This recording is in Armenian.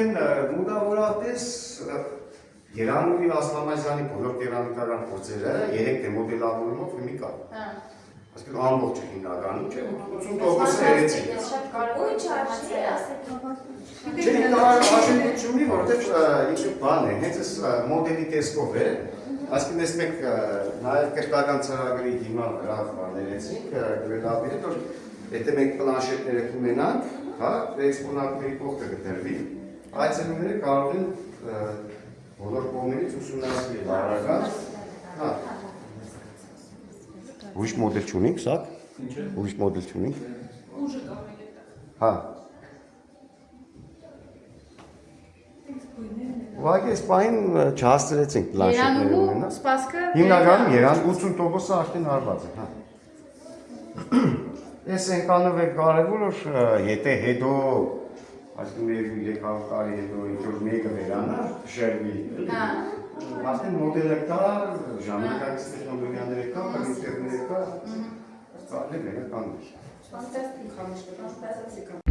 այսինքն մուտավորապես Երանուհի Ասլամազյանի բոլոր կերամիկական փորձերը 3D մոդելավորումով հիմի կա։ Այսինքն ամբողջը հիմնականում չէ, 80%-ը երեցիկ։ Շատ կարևոր ինչ արժի ասեք։ Չէ, արժեքություն ունի, որովհետև ինքը բան է, հենց այս մոդելի տեսքով է, այսինքն ես մեկ նաև կրթական ծրագրի հիման վրա ներեցինք, գրելաբիրը, որ եթե մենք պլանշետները կունենանք, հա, էքսպոնատների կողքը կգտնվի, այցելուները կարող են բոլոր կողմերից ուսումնասիրել առական, հա։ Ուրիշ մոդել չունենք, սակ։ Ուրիշ մոդել չունենք։ Ուժը կարող եք։ Հա։ Ուղղակի այս պահին չհասցրեցինք պլանշետները ունենալ։ Սպասքը Հիմնականում 80%-ը արդեն հարված է, հա։ Ես այնքանով է կարևոր, որ եթե հետո այսինքն 300 տարի հետո ինչ-որ մեկը վերանա, շերվի, արդեն մոդելը կա, ժամանակակից տեխնոլոգիաները կա, կոմպյուտերները կա, կարելի է վերականգնել։ Ֆանտաստիկ, ֆանտաստիկ։